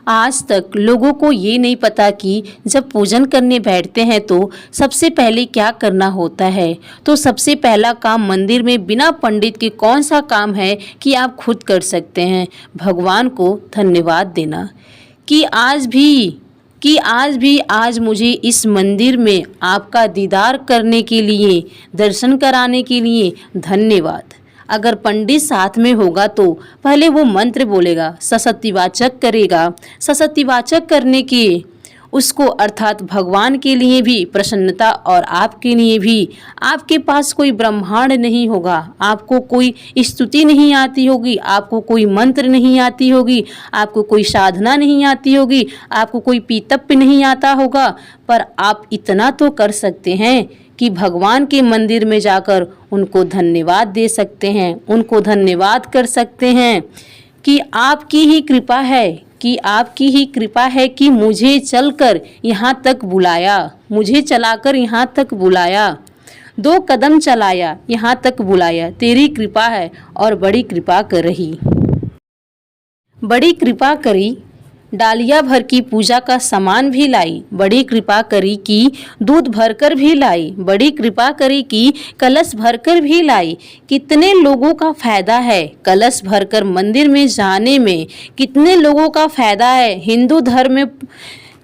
आज तक लोगों को ये नहीं पता कि जब पूजन करने बैठते हैं तो सबसे पहले क्या करना होता है। तो सबसे पहला काम मंदिर में बिना पंडित के कौन सा काम है कि आप खुद कर सकते हैं। भगवान को धन्यवाद देना कि आज मुझे इस मंदिर में आपका दीदार करने के लिए, दर्शन कराने के लिए धन्यवाद। अगर पंडित साथ में होगा तो पहले वो मंत्र बोलेगा, सशक्तिवाचक करेगा। सशक्तिवाचक करने के उसको अर्थात भगवान के लिए भी प्रसन्नता और आपके लिए भी। आपके पास कोई ब्रह्मांड नहीं होगा, आपको कोई स्तुति नहीं आती होगी, आपको कोई मंत्र नहीं आती होगी, आपको कोई साधना नहीं आती होगी, आपको कोई पीतप्य नहीं आता होगा, पर आप इतना तो कर सकते हैं कि भगवान के मंदिर में जाकर उनको धन्यवाद दे सकते हैं, उनको धन्यवाद कर सकते हैं कि आपकी ही कृपा है कि मुझे चलकर यहाँ तक बुलाया, मुझे चलाकर यहाँ तक बुलाया, 2 कदम चलाया, यहाँ तक बुलाया। तेरी कृपा है और बड़ी कृपा करी, डालिया भर की पूजा का सामान भी लाई। बड़ी कृपा करी कि दूध भरकर भी लाई, बड़ी कृपा करी कि कलश भरकर भी लाई। कितने लोगों का फायदा है कलश भरकर मंदिर में जाने में, कितने लोगों का फायदा है। हिंदू धर्म में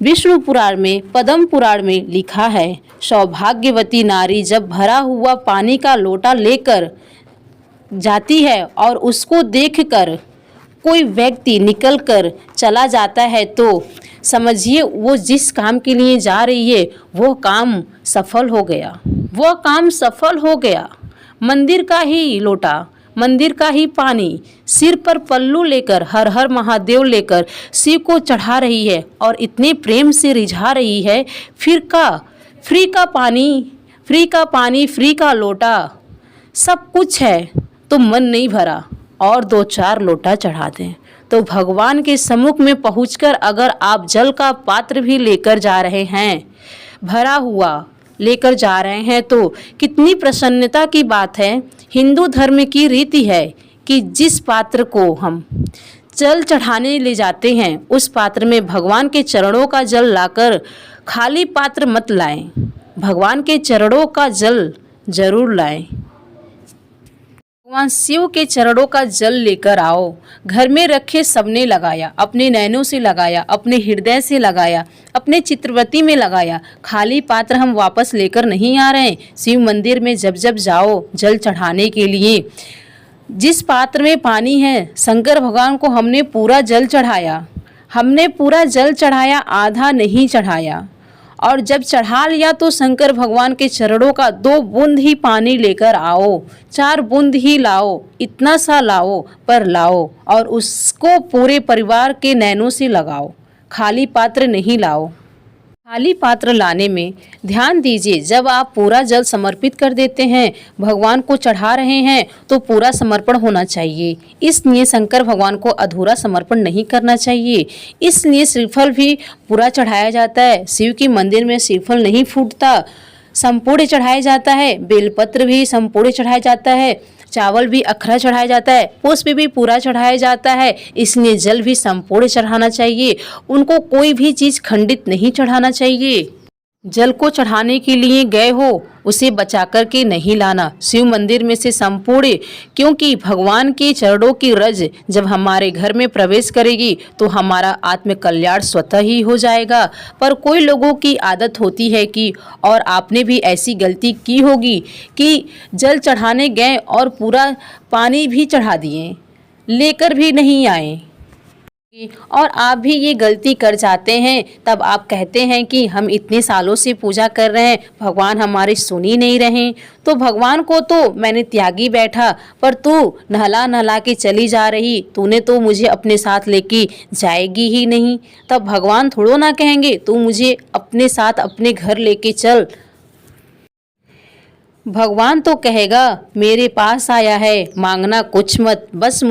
विष्णु पुराण में, पद्म पुराण में लिखा है, सौभाग्यवती नारी जब भरा हुआ पानी का लोटा लेकर जाती है और उसको देखकर कोई व्यक्ति निकल कर चला जाता है तो समझिए वो जिस काम के लिए जा रही है वो काम सफल हो गया। मंदिर का ही लोटा, मंदिर का ही पानी, सिर पर पल्लू लेकर, हर हर महादेव लेकर शिव को चढ़ा रही है और इतने प्रेम से रिझा रही है। फ्री का पानी, फ्री का लोटा, सब कुछ है तो मन नहीं भरा और 2-4 लोटा चढ़ा दें। तो भगवान के सम्मुख में पहुंचकर अगर आप जल का पात्र भी लेकर जा रहे हैं, भरा हुआ लेकर जा रहे हैं, तो कितनी प्रसन्नता की बात है। हिंदू धर्म की रीति है कि जिस पात्र को हम जल चढ़ाने ले जाते हैं उस पात्र में भगवान के चरणों का जल लाकर खाली पात्र मत लाएं, भगवान के चरणों का जल जरूर लाएं। भगवान शिव के चरणों का जल लेकर आओ। घर में रखे सबने लगाया, अपने नैनों से लगाया, अपने हृदय से लगाया, अपने चित्रवती में लगाया। खाली पात्र हम वापस लेकर नहीं आ रहे। शिव मंदिर में जब जब जाओ जल चढ़ाने के लिए, जिस पात्र में पानी है, शंकर भगवान को हमने पूरा जल चढ़ाया, आधा नहीं चढ़ाया। और जब चढ़ा लिया तो शंकर भगवान के चरणों का 2 बूंद ही पानी लेकर आओ, 4 बूंद ही लाओ, इतना सा लाओ पर लाओ और उसको पूरे परिवार के नैनों से लगाओ। खाली पात्र नहीं लाओ। खाली पात्र लाने में ध्यान दीजिए। जब आप पूरा जल समर्पित कर देते हैं, भगवान को चढ़ा रहे हैं, तो पूरा समर्पण होना चाहिए। इसलिए शंकर भगवान को अधूरा समर्पण नहीं करना चाहिए। इसलिए श्रीफल भी पूरा चढ़ाया जाता है। शिव की मंदिर में श्रीफल नहीं फूटता, संपूर्ण चढ़ाया जाता है। बेलपत्र भी संपूर्ण चढ़ाया जाता है, चावल भी अखरा चढ़ाया जाता है, पुष्प भी पूरा चढ़ाया जाता है। इसलिए जल भी संपूर्ण चढ़ाना चाहिए। उनको कोई भी चीज़ खंडित नहीं चढ़ाना चाहिए। जल को चढ़ाने के लिए गए हो, उसे बचा कर के नहीं लाना शिव मंदिर में से संपूर्ण, क्योंकि भगवान के चरणों की रज जब हमारे घर में प्रवेश करेगी तो हमारा आत्म कल्याण स्वतः ही हो जाएगा। पर कोई लोगों की आदत होती है कि, और आपने भी ऐसी गलती की होगी कि जल चढ़ाने गए और पूरा पानी भी चढ़ा दिए, लेकर भी नहीं आए। और आप भी ये गलती कर जाते हैं। तब आप कहते हैं कि हम इतने सालों से पूजा कर रहे हैं, भगवान हमारी सुन ही नहीं रहे। तो भगवान को तो मैंने त्यागी बैठा, पर तू नहला के चली जा रही, तूने तो मुझे अपने साथ लेके जाएगी ही नहीं। तब भगवान थोड़ो ना कहेंगे तू मुझे अपने साथ अपने घर लेके चल। भगवान तो कहेगा मेरे पास आया है, मांगना कुछ मत, बस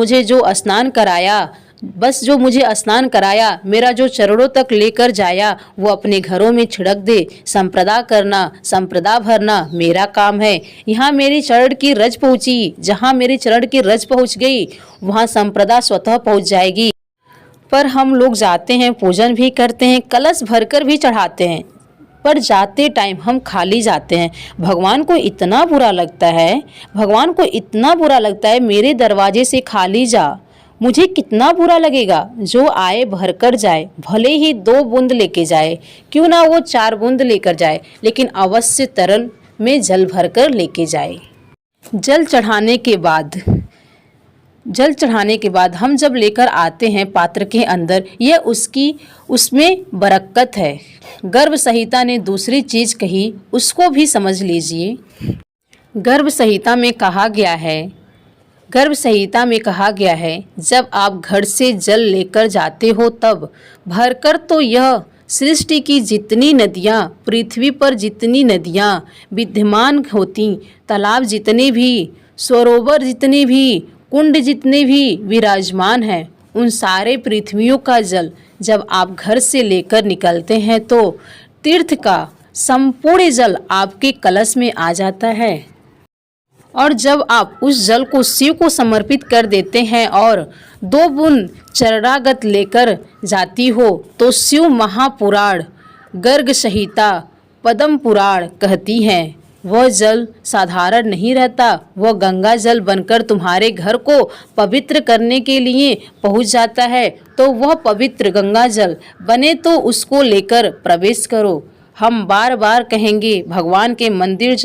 जो मुझे स्नान कराया, मेरा जो चरणों तक लेकर जाया, वो अपने घरों में छिड़क दे। संप्रदा करना, संप्रदा भरना मेरा काम है। यहाँ मेरी चरण की रज पहुँची, जहाँ मेरी चरण की रज पहुँच गई वहाँ संप्रदा स्वतः पहुँच जाएगी। पर हम लोग जाते हैं, पूजन भी करते हैं, कलश भरकर भी चढ़ाते हैं, पर जाते टाइम हम खाली जाते हैं। भगवान को इतना बुरा लगता है, भगवान को इतना बुरा लगता है, मेरे दरवाजे से खाली जा, मुझे कितना बुरा लगेगा। जो आए भरकर जाए, भले ही 2 बूंद लेके जाए, क्यों ना वो 4 बूंद लेकर जाए, लेकिन अवश्य तरल में जल भरकर लेके जाए। जल चढ़ाने के बाद हम जब लेकर आते हैं पात्र के अंदर, यह उसमें बरकत है। गर्भ संहिता ने दूसरी चीज़ कही, उसको भी समझ लीजिए। गर्भ संहिता में कहा गया है जब आप घर से जल लेकर जाते हो तब भरकर, तो यह सृष्टि की जितनी नदियाँ, पृथ्वी पर जितनी नदियाँ विद्यमान होती, तालाब जितने भी, सरोवर जितने भी, कुंड जितने भी विराजमान हैं, उन सारे पृथ्वियों का जल जब आप घर से लेकर निकलते हैं तो तीर्थ का संपूर्ण जल आपके कलश में आ जाता है। और जब आप उस जल को शिव को समर्पित कर देते हैं और 2 बूंद चरणागत लेकर जाती हो, तो शिव महापुराण, गर्ग संहिता, पद्म पुराण कहती हैं, वह जल साधारण नहीं रहता, वह गंगा जल बनकर तुम्हारे घर को पवित्र करने के लिए पहुंच जाता है। तो वह पवित्र गंगा जल बने तो उसको लेकर प्रवेश करो। हम बार बार कहेंगे, भगवान के मंदिर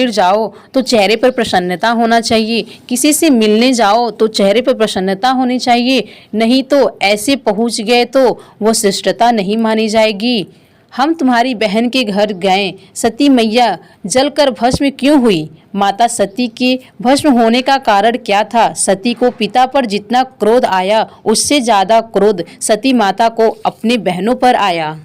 जाओ तो चेहरे पर प्रसन्नता होना चाहिए, किसी से मिलने जाओ तो चेहरे पर प्रसन्नता होनी चाहिए, नहीं तो ऐसे पहुंच गए तो वह शिष्टता नहीं मानी जाएगी। हम तुम्हारी बहन के घर गए, सती मैया जलकर भस्म क्यों हुई? माता सती के भस्म होने का कारण क्या था? सती को पिता पर जितना क्रोध आया, उससे ज़्यादा क्रोध सती माता को अपने बहनों पर आया।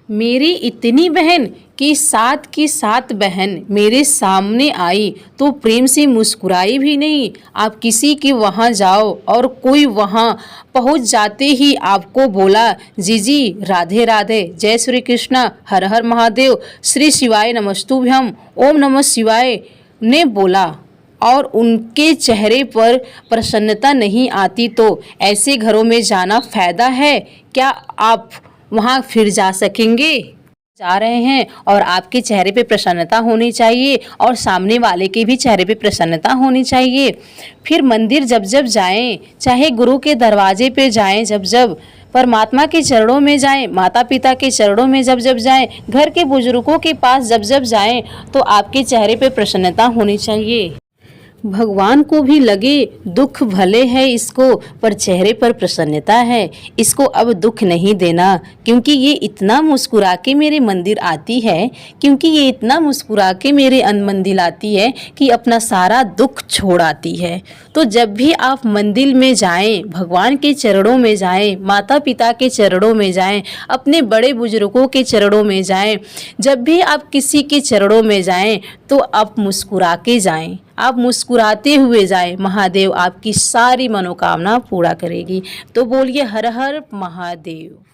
मेरी इतनी बहन कि 7 की 7 बहन मेरे सामने आई तो प्रेम से मुस्कुराई भी नहीं। आप किसी के वहाँ जाओ और कोई वहाँ पहुँच जाते ही आपको बोला, जीजी राधे राधे, जय श्री कृष्णा, हर हर महादेव, श्री शिवाय नमस्तुभ्यम, ओम नमः शिवाय ने बोला और उनके चेहरे पर प्रसन्नता नहीं आती, तो ऐसे घरों में जाना फायदा है क्या? आप वहाँ फिर जा सकेंगे? जा रहे हैं और आपके चेहरे पे प्रसन्नता होनी चाहिए और सामने वाले के भी चेहरे पे प्रसन्नता होनी चाहिए। फिर मंदिर जब जब जाएं, चाहे गुरु के दरवाजे पे जाएं, जब जब परमात्मा के चरणों में जाएं, माता पिता के चरणों में जब जब जाएं, घर के बुजुर्गों के पास जब जब जाएं, तो आपके चेहरे पे प्रसन्नता होनी चाहिए। भगवान को भी लगे दुख भले है इसको, पर चेहरे पर प्रसन्नता है, इसको अब दुख नहीं देना, क्योंकि ये इतना मुस्कुरा के मेरे मंदिर आती है, कि अपना सारा दुख छोड़ आती है। तो जब भी आप मंदिर में जाएं, भगवान के चरणों में जाएं, माता पिता के चरणों में जाएं, अपने बड़े बुजुर्गों के चरणों में जाएं, जब भी आप किसी के चरणों में जाएं तो आप मुस्कुरा के जाएं, आप मुस्कुराते हुए जाएं। महादेव आपकी सारी मनोकामना पूरा करेगी। तो बोलिए हर हर महादेव।